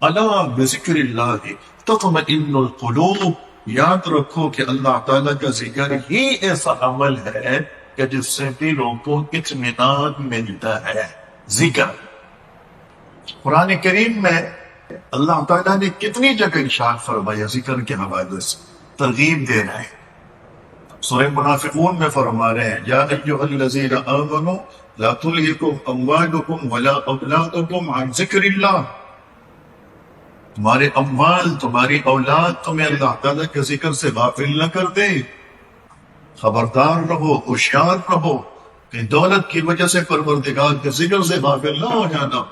الا بذکر اللہ تطمئن القلوب، یاد رکھو کہ اللہ تعالیٰ کا ذکر ہی ایسا عمل ہے کہ جس سے دلوں کو اطمینان ملتا ہے۔ ذکر قرآن کریم میں اللہ تعالیٰ نے کتنی جگہ ارشاد فرمایا ذکر کے حوالے سے، ترغیب دے رہے ہیں۔ سورہ منافقون میں فرما رہے ہیں یا ایھا الذین آمنوا لا تلہکم اموالکم ولا اولادکم عن ذکر اللہ، تمہارے اموال، تمہاری اولاد تمہیں اللہ تعالیٰ کے ذکر سے غافل نہ کر دے۔ خبردار رہو، ہوشیار رہو کہ دولت کی وجہ سے پروردگار کے ذکر سے غافل نہ ہو جانا،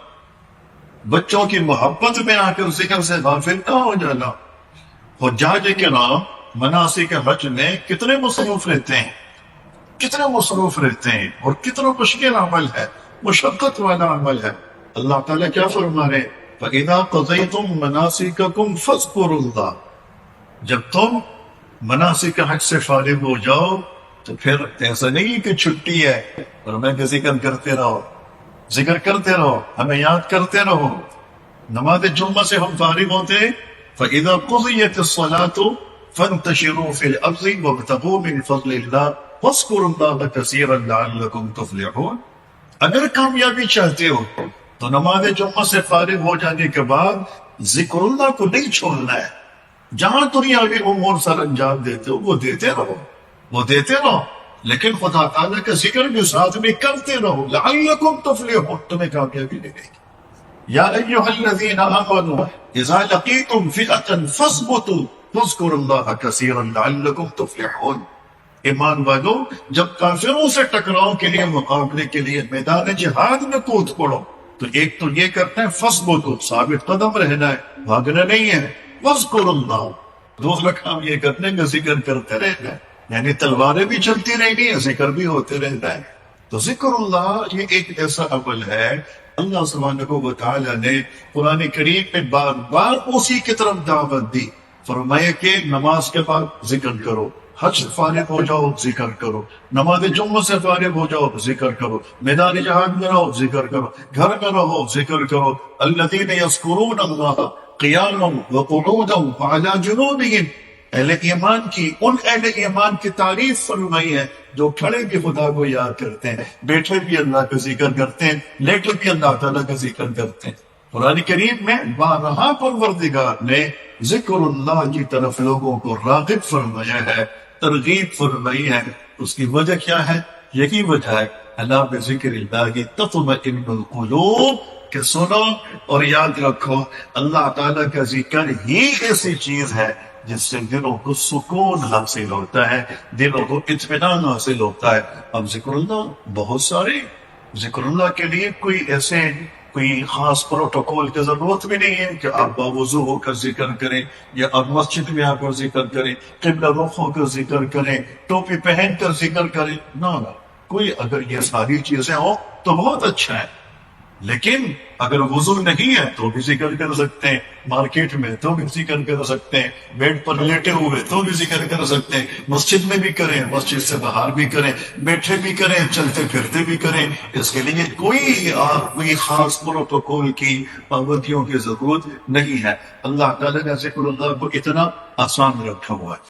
بچوں کی محبت میں آ کر ذکر سے غافل نہ ہو جانا۔ حجاج کرام مناسک حج میں کتنے مصروف رہتے ہیں، کتنے مصروف رہتے ہیں، اور کتنا مشکل عمل ہے، مشقت والا عمل ہے۔ اللہ تعالیٰ کیا فرما رہے ہیں فَإِذَا قَضَيْتُم مَّنَاسِكَكُمْ فَاذْكُرُوا اللَّهَ، جب تم مناسک حج سے فارغ ہو جاؤ تو پھر ایسا نہیں کہ چھٹی ہے اور میں کہ ذکر کرتے رہو، ذکر کرتے رہو، ہمیں یاد کرتے رہو۔ نماز جمعہ سے ہم فارغ ہوتے فَإِذَا قُضِيَتِ الصَّلَاةُ فَانتَشِرُوا فِي الْأَرْضِ وَابْتَغُوا مِن فَضْلِ اللَّهِ وَاذْكُرُوا اللَّهَ كَثِيرًا لَعَلَّكُمْ تُفْلِحُونَ۔ اگر کامیابی چاہتے ہو تو نماز جمعہ سے فارغ ہو جانے کے بعد ذکر اللہ کو نہیں چھوڑنا ہے۔ جہاں دنیاوی امور سر انجام دیتے ہو وہ دیتے رہو، وہ دیتے رہو، لیکن خدا تعالیٰ کا ذکر بھی ساتھ میں کرتے رہو، لعلکم تفلحون، تمہیں کامیابی ملے گی۔ یا ایھا الذین آمنوا اذا لقیتم فئۃ فاثبتوا واذکروا اللہ کثیرا لعلکم تفلحون۔ ایمان والو، جب کافروں سے ٹکراؤ کے لیے، مقابلے کے لیے میدان جہاد میں کود پڑو تو ایک تو یہ کرتے ہیں فاثبتوا، ثابت قدم رہنا ہے، بھاگنا نہیں ہے، واذکروا اللہ، دوسرا کام یہ کرتے ہیں کہ ذکر کرتے رہنا ہے، یعنی تلواریں بھی چلتی رہنی ہے، ذکر بھی ہوتے رہتا ہے۔ تو ذکر اللہ یہ ایک ایسا عمل ہے، اللہ سبحانہ و تعالیٰ نے قرآن کریم میں بار بار اسی کی طرف دعوت دی، فرمایا کہ نماز کے بعد ذکر کرو، حج سے فارغ ہو جاؤ ذکر کرو، نماز جمعہ سے فارغ ہو جاؤ ذکر کرو، میدان جہاد میں رہو ذکر کرو، گھر میں رہو ذکر کرو۔ الذین یذکرون اللہ قیاما وقعودا وعلی جنوبہم، اہل ایمان کی، ان اہل ایمان کی تعریف فرمائی ہے جو کھڑے بھی خدا کو یاد کرتے ہیں، بیٹھے بھی اللہ کا ذکر کرتے ہیں، لیٹے بھی اللہ تعالیٰ کا ذکر کرتے ہیں۔ قرآن کریم میں بارہا پروردگار نے ذکر اللہ کی طرف لوگوں کو راغب فرمایا ہے، ترغیب فرمائی ہے۔ اس کی وجہ کیا ہے؟ یہی وجہ ہے الا بذکر اللہ تطمئن القلوب، کہ سنو اور یاد رکھو اللہ تعالیٰ کا ذکر ہی ایسی چیز ہے جس سے دلوں کو سکون حاصل ہوتا ہے، دلوں کو اطمینان حاصل ہوتا ہے۔ اب ذکر اللہ بہت سارے، ذکر اللہ کے لیے کوئی خاص پروٹوکول کی ضرورت بھی نہیں ہے کہ آپ باوضو ہو کر ذکر کریں، یا آپ مسجد میں آ کر ذکر کریں، قبلہ رخ ہو کر ذکر کریں، ٹوپی پہن کر ذکر کریں، نہ کوئی اگر یہ ساری چیزیں ہوں تو بہت اچھا ہے، لیکن اگر وضو نہیں ہے تو بھی ذکر کر سکتے ہیں، مارکیٹ میں تو بھی ذکر کر سکتے ہیں، بیڈ پر لیٹے ہوئے تو بھی ذکر کر سکتے ہیں، مسجد میں بھی کریں، مسجد سے باہر بھی کریں، بیٹھے بھی کریں، چلتے پھرتے بھی کریں۔ اس کے لیے کوئی خاص پروٹوکول کی پابندیوں کی ضرورت نہیں ہے۔ اللہ تعالیٰ نے ذکر اللہ کو اتنا آسان رکھا ہوا ہے۔